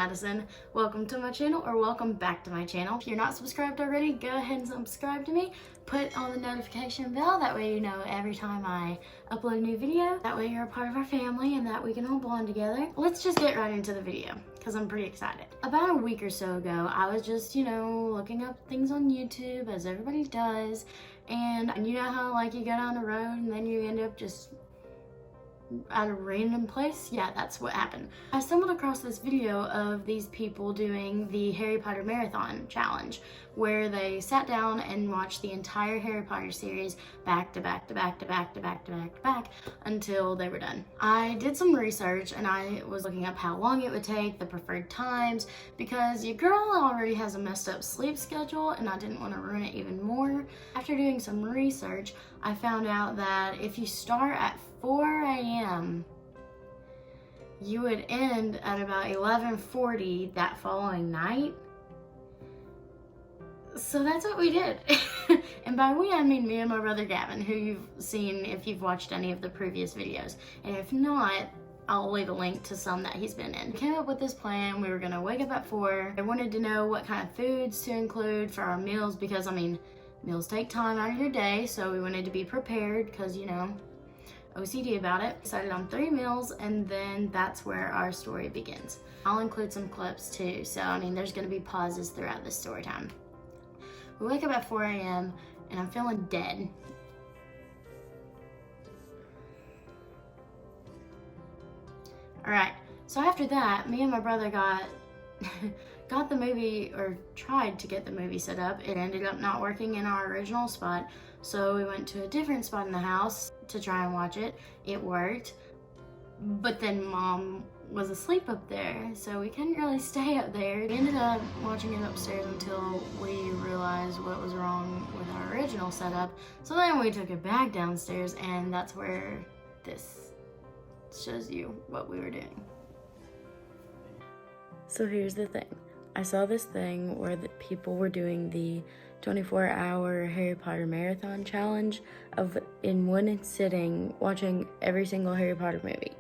Madison. Welcome to my channel, or welcome back to my channel. If you're not subscribed already, go ahead and subscribe to me. Put on the notification bell, that way you know every time I upload a new video. That way you're a part of our family and that we can all bond together. Let's just get right into the video, because I'm pretty excited. About a week or so ago, I was just, looking up things on YouTube, as everybody does. And you know how, like, you go down the road and then you end up just at a random place? Yeah, that's what happened. I stumbled across this video of these people doing the Harry Potter Marathon Challenge, where they sat down and watched the entire Harry Potter series back to back to back to back to back to back to back until they were done. I did some research and I was looking up how long it would take, the preferred times, because your girl already has a messed up sleep schedule and I didn't want to ruin it even more. After doing some research, I found out that if you start at 4 a.m., you would end at about 11:40 that following night. So that's what we did. And by we, I mean me and my brother Gavin, who you've seen if you've watched any of the previous videos. And if not, I'll leave a link to some that he's been in. We came up with this plan. We were gonna wake up at 4. I wanted to know what kind of foods to include for our meals, because meals take time out of your day, so we wanted to be prepared, because OCD about it. Decided on 3 meals, and then that's where our story begins. I'll include some clips too, so there's gonna be pauses throughout this story time. We wake up at 4 a.m. and I'm feeling dead. Alright, so after that, me and my brother got the movie, or tried to get the movie set up. It ended up not working in our original spot, so we went to a different spot in the house to try and watch it. It worked, but then Mom was asleep up there, so we couldn't really stay up there. We ended up watching it upstairs until we realized what was wrong with our original setup. So then we took it back downstairs, and that's where this shows you what we were doing. So here's the thing. I saw this thing where the people were doing the 24-hour Harry Potter Marathon Challenge of, in one sitting, watching every single Harry Potter movie.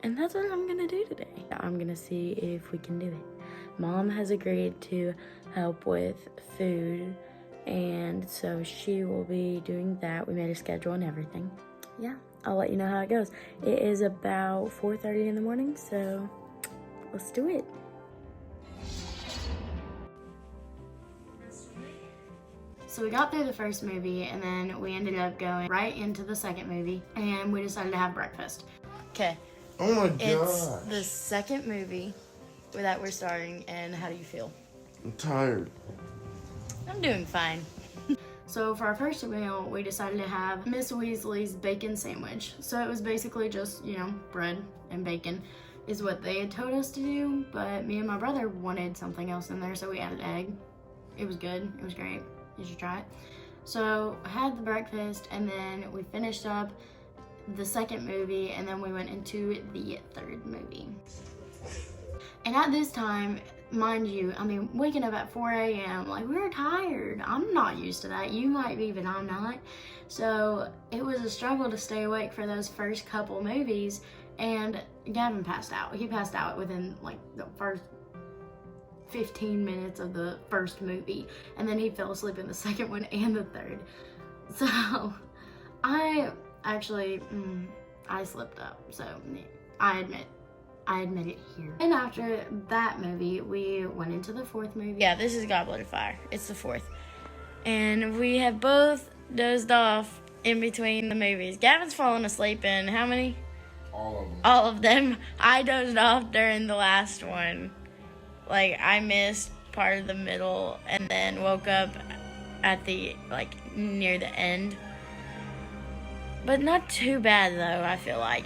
And that's what I'm gonna do today. I'm gonna see if we can do it. Mom has agreed to help with food, and so she will be doing that. We made a schedule and everything. Yeah, I'll let you know how it goes. It is about 4:30 in the morning, so let's do it. So we got through the first movie, and then we ended up going right into the second movie, and we decided to have breakfast. Okay. Oh my gosh. It's the second movie that we're starting, and how do you feel? I'm tired. I'm doing fine. So for our first meal, we decided to have Miss Weasley's bacon sandwich. So it was basically just, bread and bacon is what they had told us to do, but me and my brother wanted something else in there, so we added egg. It was good. It was great. You should try it. So I had the breakfast, and then we finished up the second movie, and then we went into the third movie. And at this time, mind you, waking up at 4 a.m., we were tired. I'm not used to that. You might be, but I'm not. So it was a struggle to stay awake for those first couple movies, and Gavin passed out. He passed out within the first 15 minutes of the first movie, and then he fell asleep in the second one and the third. So I slipped up, so I admit it here. And after that movie, we went into the fourth movie. Yeah, this is Goblet of Fire. It's the fourth. And we have both dozed off in between the movies. Gavin's fallen asleep in how many? All of them. All of them. I dozed off during the last one. I missed part of the middle and then woke up at the, near the end. But not too bad, though, I feel like.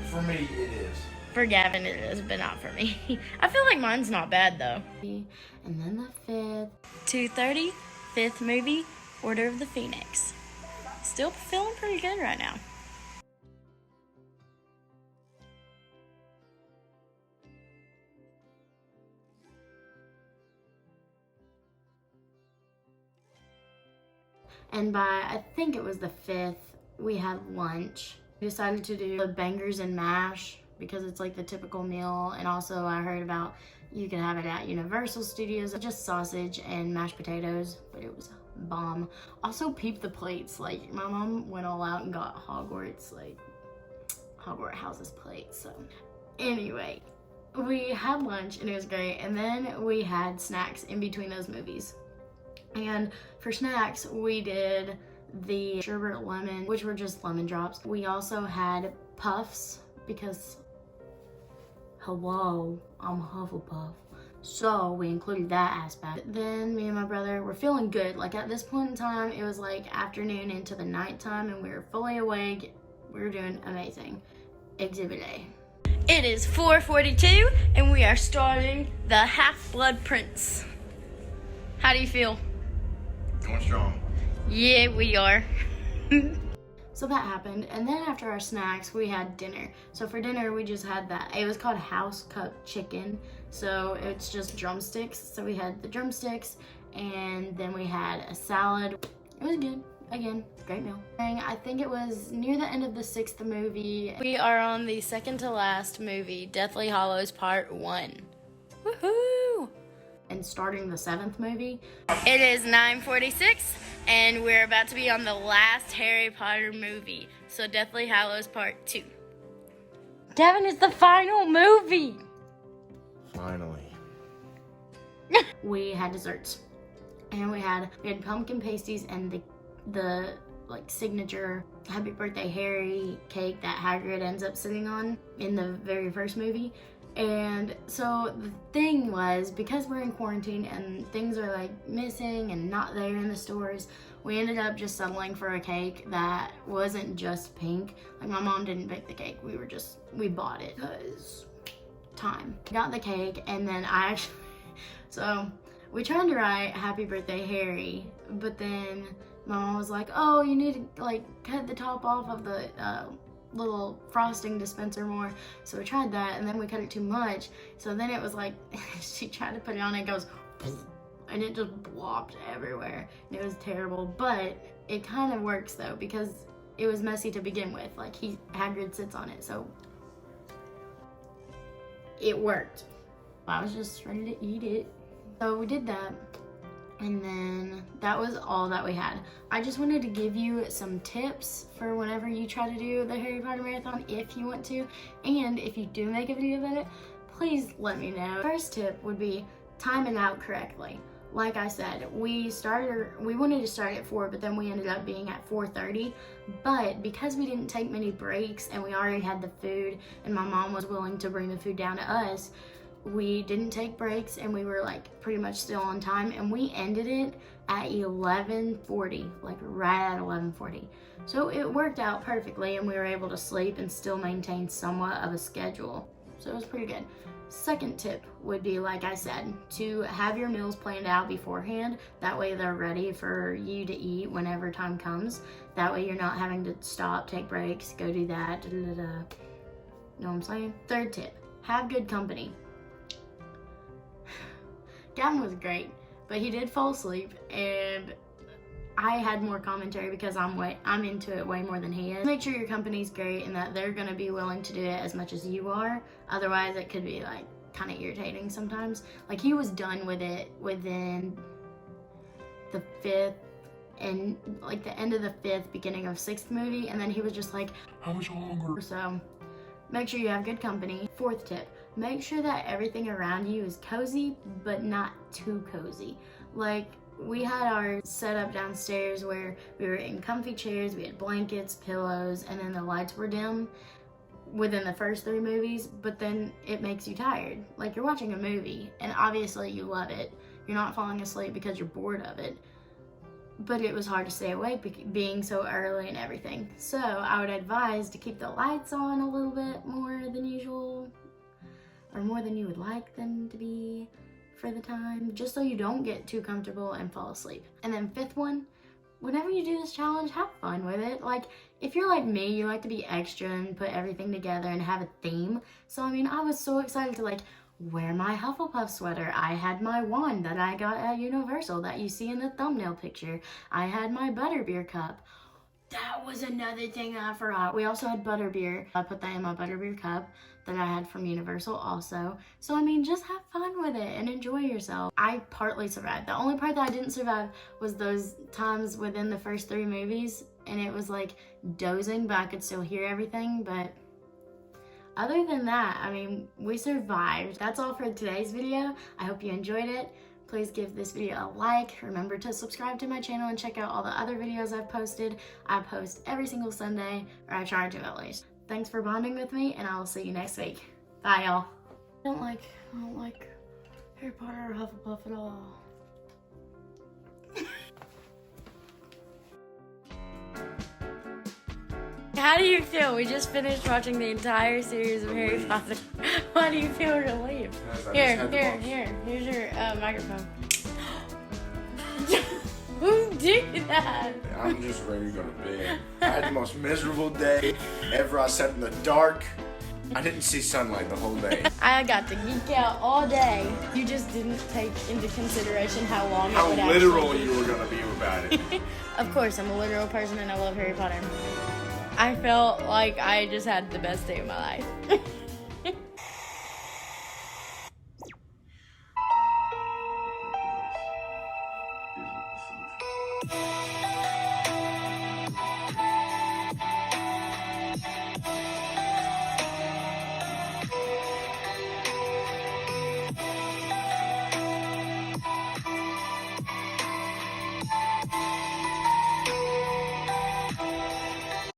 For me, it is. For Gavin, it is, but not for me. I feel like mine's not bad, though. And then the fifth. 2:30, fifth movie, Order of the Phoenix. Still feeling pretty good right now. And by, I think it was the 5th, we had lunch. We decided to do the bangers and mash because it's like the typical meal. And also I heard about you can have it at Universal Studios, just sausage and mashed potatoes, but it was bomb. Also peep the plates. Like my mom went all out and got Hogwarts House's plates. So anyway, we had lunch and it was great, and then we had snacks in between those movies. And for snacks we did the sherbet lemon, which were just lemon drops. We also had puffs because hello, I'm Hufflepuff. So we included that aspect. Then me and my brother were feeling good. Like at this point in time, it was like afternoon into the nighttime and we were fully awake. We were doing amazing. Exhibit A. It is 4:42 and we are starting the Half-Blood Prince. How do you feel? Going strong. Yeah, we are. So that happened, and then after our snacks, we had dinner. So for dinner, we just had that. It was called house cooked chicken. So it's just drumsticks. So we had the drumsticks, and then we had a salad. It was good. Again, great meal. I think it was near the end of the 6th movie. We are on the second to last movie, Deathly Hallows Part 1. Woohoo! And starting the 7th movie. It is 9:46, and we're about to be on the last Harry Potter movie. So Deathly Hallows Part 2. Gavin, it's the final movie! Finally. We had desserts. And we had pumpkin pasties and the like signature Happy Birthday Harry cake that Hagrid ends up sitting on in the very first movie. And so the thing was, because we're in quarantine and things are like missing and not there in the stores, we ended up just settling for a cake that wasn't just pink. Like my mom didn't bake the cake, we bought it because time. Got the cake, and then so we tried to write Happy Birthday Harry, but then my mom was like, oh, you need to like cut the top off of the little frosting dispenser more. So we tried that, and then we cut it too much. So then it was like, she tried to put it on, and it goes, and it just blopped everywhere. And it was terrible, but it kind of works though, because it was messy to begin with. Like Hagrid sits on it, so it worked. I was just ready to eat it. So we did that. And then that was all that we had. I just wanted to give you some tips for whenever you try to do the Harry Potter marathon, if you want to. And if you do make a video about it, please let me know. First tip would be time it out correctly. Like I said, we wanted to start at 4, but then we ended up being at 4:30. But because we didn't take many breaks and we already had the food and my mom was willing to bring the food down to us, we didn't take breaks and we were like pretty much still on time, and we ended it at 11:40, like right at 11:40. So it worked out perfectly and we were able to sleep and still maintain somewhat of a schedule. So it was pretty good. Second tip would be, like I said, to have your meals planned out beforehand. That way they're ready for you to eat whenever time comes. That way you're not having to stop, take breaks, go do that, Know what I'm saying? Third tip, have good company. Gavin was great, but he did fall asleep, and I had more commentary because I'm into it way more than he is. Make sure your company's great and that they're gonna be willing to do it as much as you are. Otherwise, it could be like kind of irritating sometimes. Like he was done with it within the 5th and like the end of the 5th, beginning of 6th movie, and then he was just like, how much longer? So make sure you have good company. Fourth tip, make sure that everything around you is cozy, but not too cozy. Like we had our setup downstairs where we were in comfy chairs, we had blankets, pillows, and then the lights were dim within the first 3 movies, but then it makes you tired. Like you're watching a movie and obviously you love it. You're not falling asleep because you're bored of it. But it was hard to stay awake being so early and everything. So I would advise to keep the lights on a little bit more than usual, or more than you would like them to be for the time, just so you don't get too comfortable and fall asleep. And then 5th one, whenever you do this challenge, have fun with it. Like if you're like me, you like to be extra and put everything together and have a theme. So I mean, I was so excited to like wear my Hufflepuff sweater. I had my wand that I got at Universal that you see in the thumbnail picture. I had my butterbeer cup. That was another thing that I forgot. We also had butterbeer. I put that in my butterbeer cup that I had from Universal also. So, I mean, just have fun with it and enjoy yourself. I partly survived. The only part that I didn't survive was those times within the first 3 movies, and it was like dozing, but I could still hear everything. But other than that, I mean, we survived. That's all for today's video. I hope you enjoyed it. Please give this video a like. Remember to subscribe to my channel and check out all the other videos I've posted. I post every single Sunday, or I try to at least. Thanks for bonding with me, and I will see you next week. Bye, y'all. I don't like Harry Potter or Hufflepuff at all. How do you feel? We just finished watching the entire series of Harry Potter. Why do you feel relieved? Here's your microphone. Who did that? I'm just ready to go to bed. I had the most miserable day ever. I sat in the dark. I didn't see sunlight the whole day. I got to geek out all day. You just didn't take into consideration how long How it would literal actually you were gonna be about it. Of course, I'm a literal person and I love Harry Potter. I felt like I just had the best day of my life.